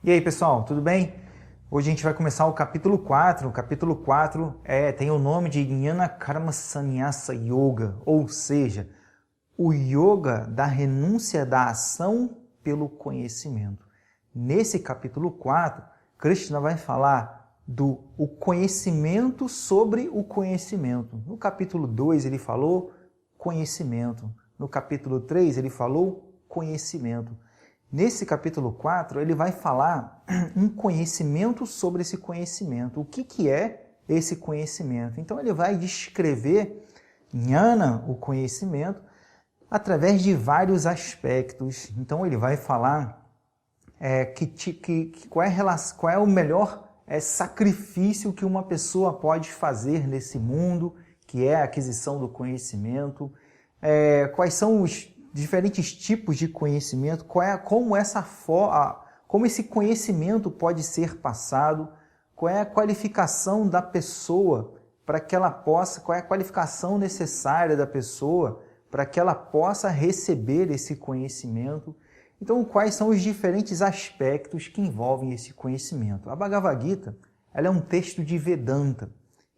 E aí, pessoal, tudo bem? Hoje a gente vai começar o capítulo 4. O capítulo 4 tem o nome de Jnana Karma Sannyasa Yoga, ou seja, o yoga da renúncia da ação pelo conhecimento. Nesse capítulo 4, Krishna vai falar do o conhecimento sobre o conhecimento. No capítulo 2 ele falou conhecimento. No capítulo 3 ele falou conhecimento. Nesse capítulo 4, ele vai falar um conhecimento sobre esse conhecimento. O que é esse conhecimento? Então, ele vai descrever Jnana, o conhecimento, através de vários aspectos. Então, ele vai falar qual é o melhor sacrifício que uma pessoa pode fazer nesse mundo, que é a aquisição do conhecimento, quais são os diferentes tipos de conhecimento, como esse conhecimento pode ser passado, qual é a qualificação da pessoa para que ela possa, qual é a qualificação necessária da pessoa para que ela possa receber esse conhecimento. Então, quais são os diferentes aspectos que envolvem esse conhecimento? A Bhagavad Gita, ela é um texto de Vedanta,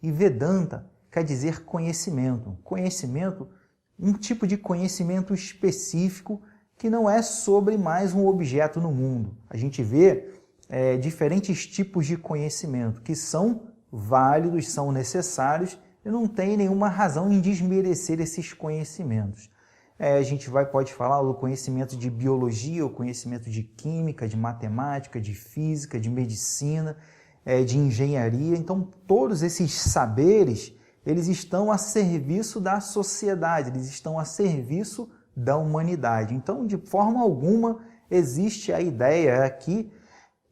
e Vedanta quer dizer conhecimento. Conhecimento, um tipo de conhecimento específico que não é sobre mais um objeto no mundo. A gente vê diferentes tipos de conhecimento que são válidos, são necessários e não tem nenhuma razão em desmerecer esses conhecimentos. A gente pode falar do conhecimento de biologia, o conhecimento de química, de matemática, de física, de medicina, de engenharia. Então, todos esses saberes, eles estão a serviço da sociedade, eles estão a serviço da humanidade. Então, de forma alguma, existe a ideia aqui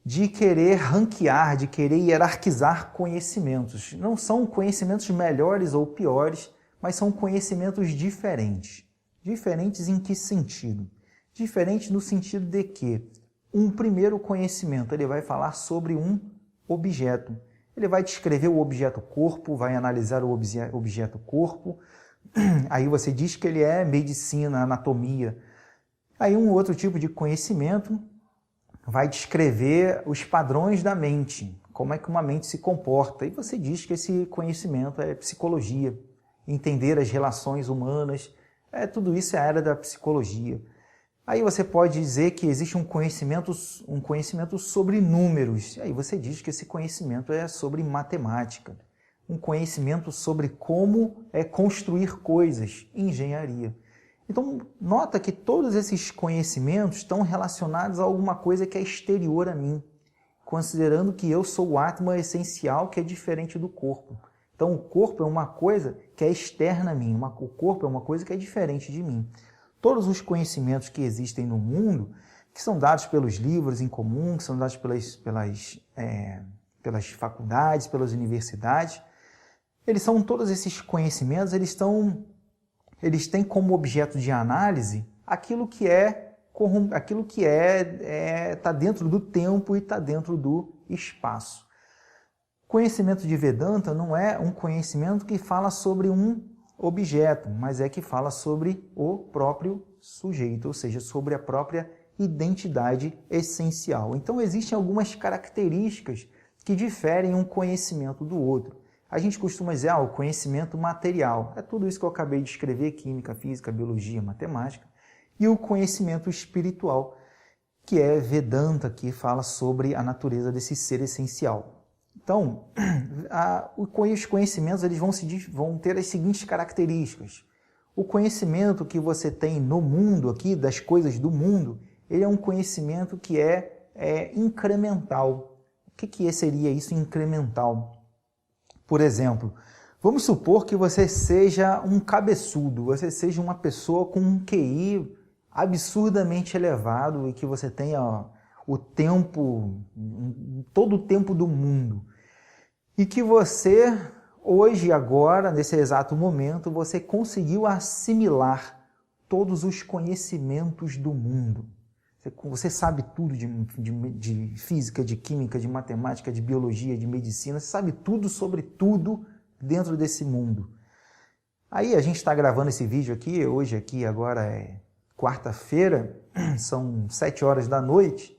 de querer ranquear, de querer hierarquizar conhecimentos. Não são conhecimentos melhores ou piores, mas são conhecimentos diferentes. Diferentes em que sentido? Diferentes no sentido de que um primeiro conhecimento ele vai falar sobre um objeto. Ele vai descrever o objeto corpo, vai analisar o objeto corpo. Aí você diz que ele é medicina, anatomia. Aí um outro tipo de conhecimento vai descrever os padrões da mente, como é que uma mente se comporta. E você diz que esse conhecimento é psicologia, entender as relações humanas. Tudo isso é a área da psicologia. Aí você pode dizer que existe um conhecimento sobre números. Aí você diz que esse conhecimento é sobre matemática. Um conhecimento sobre como construir coisas, engenharia. Então, nota que todos esses conhecimentos estão relacionados a alguma coisa que é exterior a mim, considerando que eu sou o Atma essencial, que é diferente do corpo. Então, o corpo é uma coisa que é externa a mim, o corpo é uma coisa que é diferente de mim. Todos os conhecimentos que existem no mundo, que são dados pelos livros em comum, que são dados pelas faculdades, pelas universidades, todos esses conhecimentos, eles têm como objeto de análise aquilo que está dentro do tempo e está dentro do espaço. Conhecimento de Vedanta não é um conhecimento que fala sobre um objeto, mas que fala sobre o próprio sujeito, ou seja, sobre a própria identidade essencial. Então, existem algumas características que diferem um conhecimento do outro. A gente costuma dizer, o conhecimento material. É tudo isso que eu acabei de escrever, química, física, biologia, matemática. E o conhecimento espiritual, que é Vedanta, que fala sobre a natureza desse ser essencial. Então, os conhecimentos eles vão ter as seguintes características. O conhecimento que você tem no mundo aqui, das coisas do mundo, ele é um conhecimento que é incremental. O que seria isso incremental? Por exemplo, vamos supor que você seja um cabeçudo, você seja uma pessoa com um QI absurdamente elevado e que você tenha todo o tempo do mundo. E que você, hoje, agora, nesse exato momento, você conseguiu assimilar todos os conhecimentos do mundo. Você sabe tudo de física, de química, de matemática, de biologia, de medicina, você sabe tudo sobre tudo dentro desse mundo. Aí a gente está gravando esse vídeo aqui, agora é quarta-feira, são 7 horas da noite,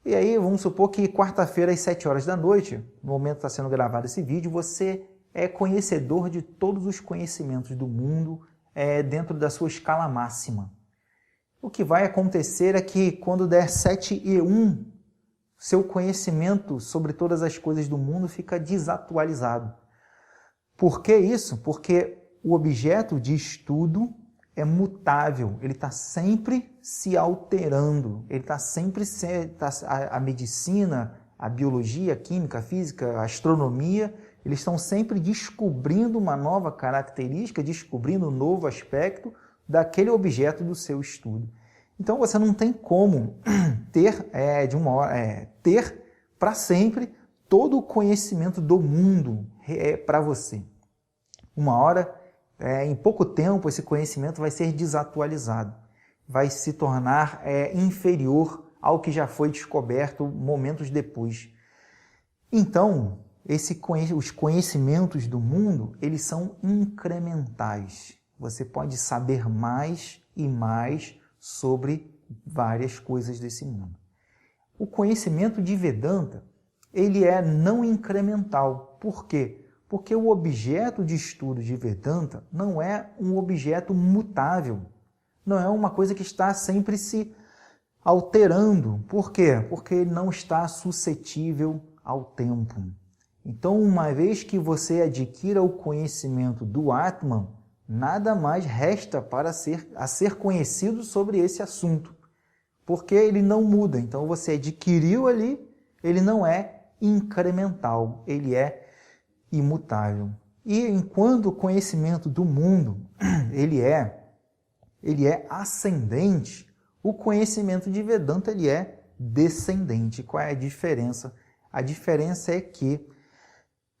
E aí, vamos supor que quarta-feira às 7 horas da noite, no momento que está sendo gravado esse vídeo, você é conhecedor de todos os conhecimentos do mundo dentro da sua escala máxima. O que vai acontecer é que quando der 7:01, seu conhecimento sobre todas as coisas do mundo fica desatualizado. Por que isso? Porque o objeto de estudo é mutável, ele está sempre se alterando, ele está sempre a medicina, a biologia, a química, a física, a astronomia, eles estão sempre descobrindo uma nova característica, descobrindo um novo aspecto daquele objeto do seu estudo. Então você não tem como ter para sempre todo o conhecimento do mundo para você. Uma hora, em pouco tempo, esse conhecimento vai ser desatualizado, vai se tornar inferior ao que já foi descoberto momentos depois. Então, os conhecimentos do mundo, eles são incrementais. Você pode saber mais e mais sobre várias coisas desse mundo. O conhecimento de Vedanta, ele é não incremental. Por quê? Porque o objeto de estudo de Vedanta não é um objeto mutável. Não é uma coisa que está sempre se alterando. Por quê? Porque ele não está suscetível ao tempo. Então, uma vez que você adquira o conhecimento do Atman, nada mais resta para ser conhecido sobre esse assunto. Porque ele não muda. Então, você adquiriu ali, ele não é incremental, ele é imutável. E enquanto o conhecimento do mundo ele é ascendente, o conhecimento de Vedanta ele é descendente. Qual é a diferença? A diferença é que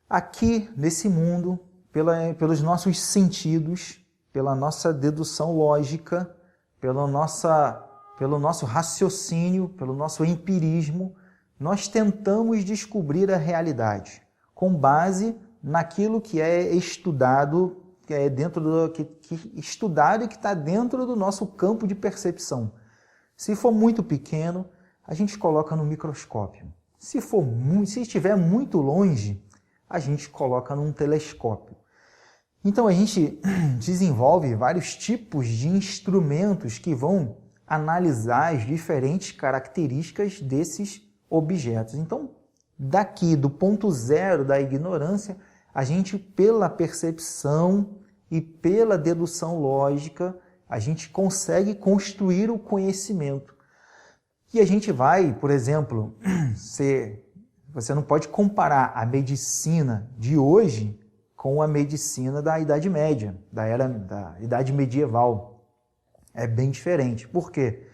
aqui nesse mundo, pelos nossos sentidos, pela nossa dedução lógica, pelo nosso raciocínio, pelo nosso empirismo, nós tentamos descobrir a realidade com base naquilo que é estudado, estudado e que está dentro do nosso campo de percepção. Se for muito pequeno, a gente coloca no microscópio. Se estiver muito longe, a gente coloca num telescópio. Então a gente desenvolve vários tipos de instrumentos que vão analisar as diferentes características desses objetos. Então, daqui, do ponto zero da ignorância, a gente, pela percepção e pela dedução lógica, a gente consegue construir o conhecimento. E a gente vai, por exemplo, você não pode comparar a medicina de hoje com a medicina da Idade Média, da Idade Medieval. É bem diferente. Por quê?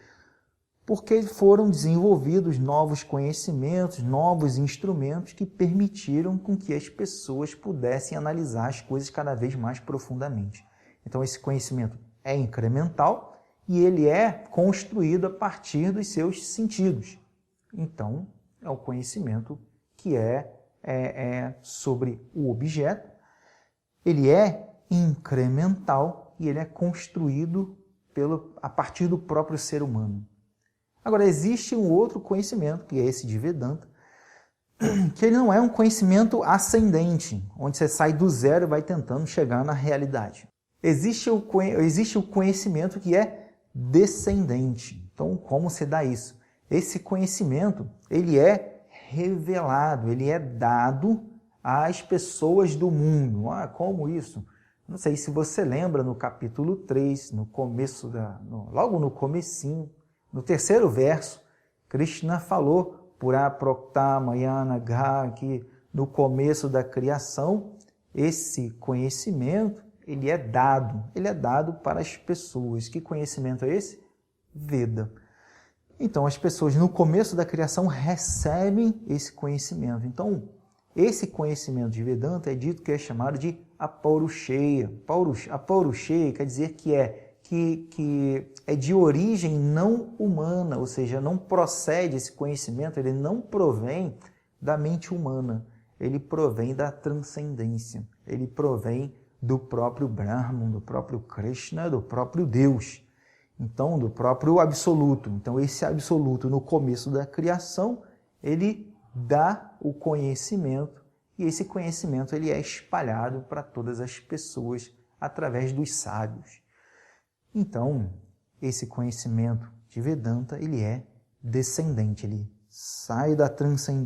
Porque foram desenvolvidos novos conhecimentos, novos instrumentos que permitiram com que as pessoas pudessem analisar as coisas cada vez mais profundamente. Então esse conhecimento é incremental e ele é construído a partir dos seus sentidos. Então é o conhecimento que é sobre o objeto, ele é incremental e ele é construído a partir do próprio ser humano. Agora, existe um outro conhecimento, que é esse de Vedanta, que ele não é um conhecimento ascendente, onde você sai do zero e vai tentando chegar na realidade. Existe o conhecimento que é descendente. Então, como se dá isso? Esse conhecimento, ele é revelado, ele é dado às pessoas do mundo. Como isso? Não sei se você lembra no capítulo 3, logo no comecinho, no terceiro verso, Krishna falou Pura Prokta Mayana Gha, que no começo da criação, esse conhecimento, ele é dado para as pessoas. Que conhecimento é esse? Veda. Então, as pessoas no começo da criação recebem esse conhecimento. Então, esse conhecimento de Vedanta é dito que é chamado de Apaurushaya. Apaurushaya quer dizer que é de origem não humana, ou seja, não procede esse conhecimento, ele não provém da mente humana, ele provém da transcendência, ele provém do próprio Brahman, do próprio Krishna, do próprio Deus. Então, do próprio absoluto. Então, esse absoluto, no começo da criação, ele dá o conhecimento, e esse conhecimento ele é espalhado para todas as pessoas através dos sábios. Então, esse conhecimento de Vedanta, ele é descendente, ele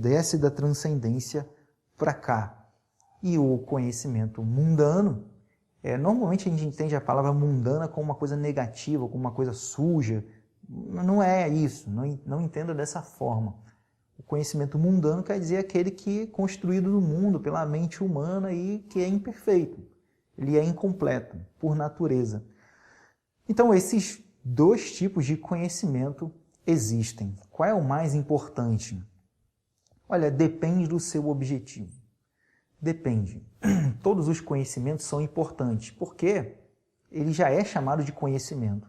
desce da transcendência para cá. E o conhecimento mundano, normalmente a gente entende a palavra mundana como uma coisa negativa, como uma coisa suja. Não é isso, não entenda dessa forma. O conhecimento mundano quer dizer aquele que é construído no mundo pela mente humana e que é imperfeito. Ele é incompleto, por natureza. Então, esses dois tipos de conhecimento existem. Qual é o mais importante? Olha, depende do seu objetivo. Depende. Todos os conhecimentos são importantes, porque ele já é chamado de conhecimento.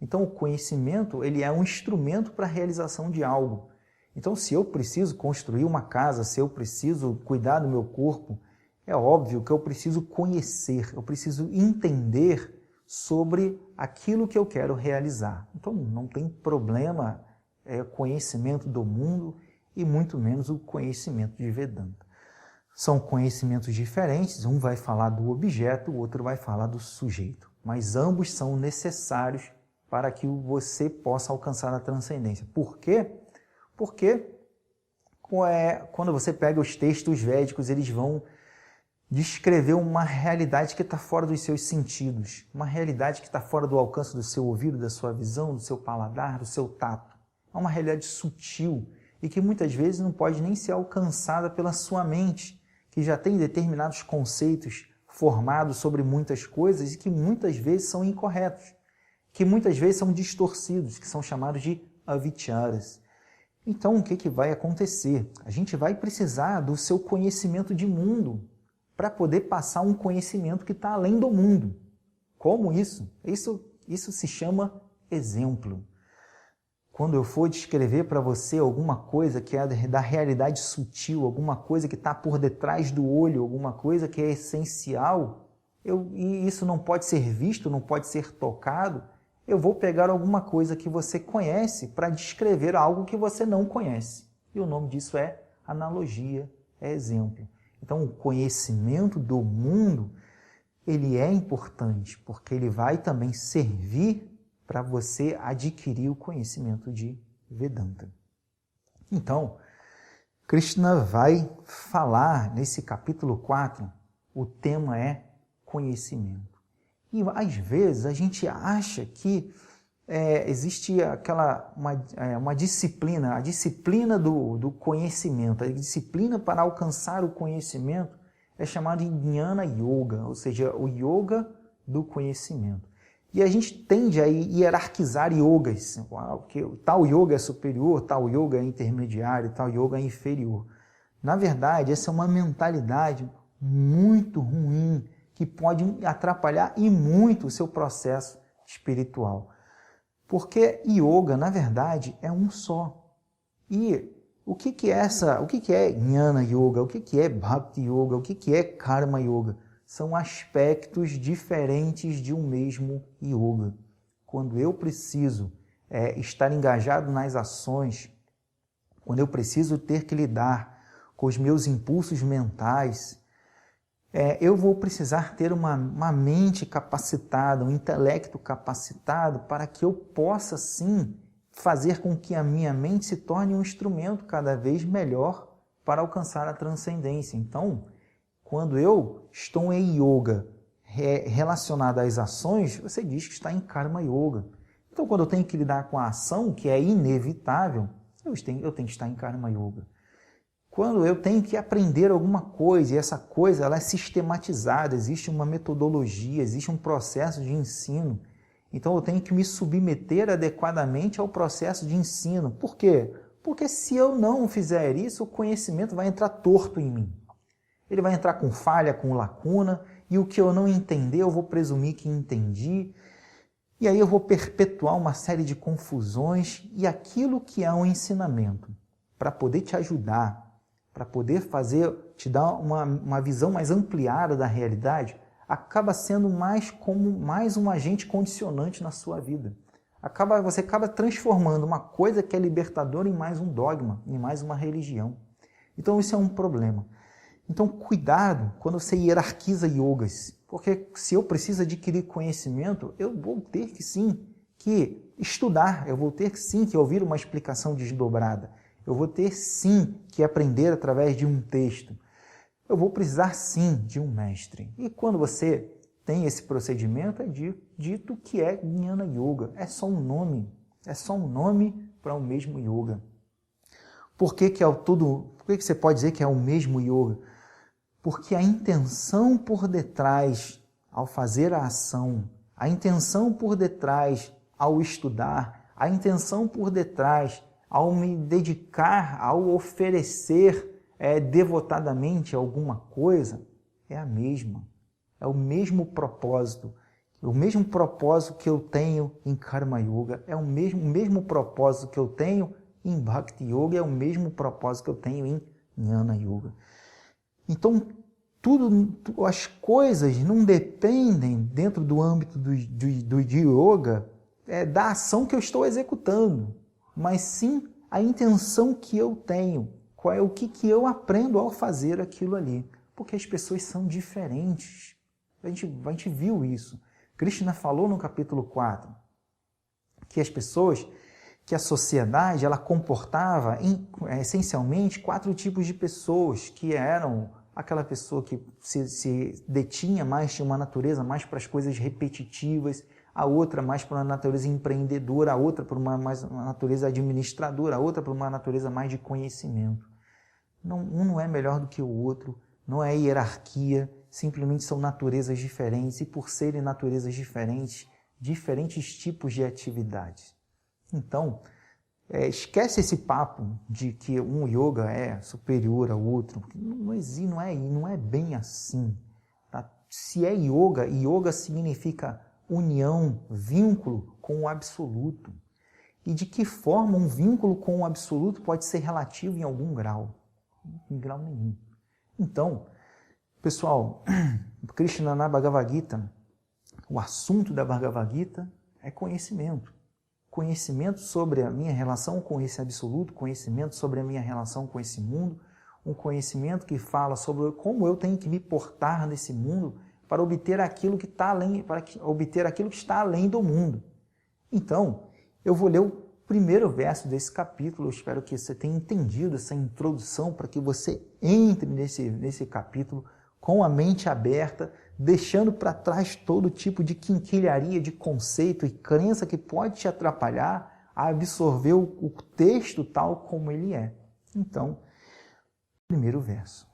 Então, o conhecimento ele é um instrumento para a realização de algo. Então, se eu preciso construir uma casa, se eu preciso cuidar do meu corpo, é óbvio que eu preciso conhecer, eu preciso entender sobre aquilo que eu quero realizar. Então, não tem problema conhecimento do mundo e muito menos o conhecimento de Vedanta. São conhecimentos diferentes, um vai falar do objeto, o outro vai falar do sujeito, mas ambos são necessários para que você possa alcançar a transcendência. Por quê? Porque quando você pega os textos védicos, eles vão descrever uma realidade que está fora dos seus sentidos, uma realidade que está fora do alcance do seu ouvido, da sua visão, do seu paladar, do seu tato. É uma realidade sutil e que muitas vezes não pode nem ser alcançada pela sua mente, que já tem determinados conceitos formados sobre muitas coisas e que muitas vezes são incorretos, que muitas vezes são distorcidos, que são chamados de avicharas. Então, o que vai acontecer? A gente vai precisar do seu conhecimento de mundo para poder passar um conhecimento que está além do mundo. Como isso? Isso se chama exemplo. Quando eu for descrever para você alguma coisa que é da realidade sutil, alguma coisa que está por detrás do olho, alguma coisa que é essencial, e isso não pode ser visto, não pode ser tocado, eu vou pegar alguma coisa que você conhece para descrever algo que você não conhece. E o nome disso é analogia, é exemplo. Então, o conhecimento do mundo, ele é importante, porque ele vai também servir para você adquirir o conhecimento de Vedanta. Então, Krishna vai falar nesse capítulo 4, o tema é conhecimento. E às vezes a gente acha que existe uma disciplina, a disciplina do conhecimento, a disciplina para alcançar o conhecimento é chamada de Jnana Yoga, ou seja, o yoga do conhecimento. E a gente tende a hierarquizar yogas, que tal yoga é superior, tal yoga é intermediário, tal yoga é inferior. Na verdade, essa é uma mentalidade muito ruim, que pode atrapalhar e muito o seu processo espiritual. Porque yoga, na verdade, é um só. E o que é Jnana Yoga? O que é Bhakti Yoga? O que é Karma Yoga? São aspectos diferentes de um mesmo yoga. Quando eu preciso estar engajado nas ações, quando eu preciso ter que lidar com os meus impulsos mentais, eu vou precisar ter uma mente capacitada, um intelecto capacitado para que eu possa, sim, fazer com que a minha mente se torne um instrumento cada vez melhor para alcançar a transcendência. Então, quando eu estou em yoga relacionado às ações, você diz que está em Karma Yoga. Então, quando eu tenho que lidar com a ação, que é inevitável, eu tenho que estar em Karma Yoga. Quando eu tenho que aprender alguma coisa, e essa coisa ela é sistematizada, existe uma metodologia, existe um processo de ensino, então eu tenho que me submeter adequadamente ao processo de ensino. Por quê? Porque se eu não fizer isso, o conhecimento vai entrar torto em mim. Ele vai entrar com falha, com lacuna, e o que eu não entender, eu vou presumir que entendi, e aí eu vou perpetuar uma série de confusões, e aquilo que é um ensinamento, para poder te ajudar, para poder te dar uma visão mais ampliada da realidade, acaba sendo mais como mais um agente condicionante na sua vida. Você acaba transformando uma coisa que é libertadora em mais um dogma, em mais uma religião. Então isso é um problema. Então cuidado quando você hierarquiza yogas, porque se eu preciso adquirir conhecimento, eu vou ter que sim que estudar, eu vou ter que sim que ouvir uma explicação desdobrada, eu vou ter sim que aprender através de um texto, eu vou precisar sim de um mestre. E quando você tem esse procedimento, é dito que é Jnana Yoga. É só um nome para o mesmo yoga. Por que você pode dizer que é o mesmo yoga? Porque a intenção por detrás, ao fazer a ação, a intenção por detrás, ao estudar, a intenção por detrás, ao me dedicar, ao oferecer devotadamente alguma coisa, é a mesma. É o mesmo propósito. O mesmo propósito que eu tenho em Karma Yoga é o mesmo propósito que eu tenho em Bhakti Yoga, é o mesmo propósito que eu tenho em Jnana Yoga. Então, as coisas não dependem, dentro do âmbito do yoga, da ação que eu estou executando, mas sim a intenção que eu tenho, o que eu aprendo ao fazer aquilo ali. Porque as pessoas são diferentes. A gente viu isso. Krishna falou no capítulo 4 que que a sociedade, ela comportava essencialmente 4 tipos de pessoas, que eram aquela pessoa que se detinha mais, tinha uma natureza mais para as coisas repetitivas, a outra mais para uma natureza empreendedora, a outra para uma natureza administradora, a outra para uma natureza mais de conhecimento. Um não é melhor do que o outro, não é hierarquia, simplesmente são naturezas diferentes, e por serem naturezas diferentes, diferentes tipos de atividades. Então, esquece esse papo de que um yoga é superior ao outro. Não é bem assim. Tá? Se é yoga, yoga significa união, vínculo com o absoluto. E de que forma um vínculo com o absoluto pode ser relativo em algum grau? Em grau nenhum. Então, pessoal, Krishna na Bhagavad Gita, o assunto da Bhagavad Gita é conhecimento. Conhecimento sobre a minha relação com esse absoluto, conhecimento sobre a minha relação com esse mundo, um conhecimento que fala sobre como eu tenho que me portar nesse mundo para obter aquilo que está além do mundo. Então, eu vou ler o primeiro verso desse capítulo. Eu espero que você tenha entendido essa introdução para que você entre nesse capítulo com a mente aberta, deixando para trás todo tipo de quinquilharia de conceito e crença que pode te atrapalhar a absorver o texto tal como ele é. Então, primeiro verso.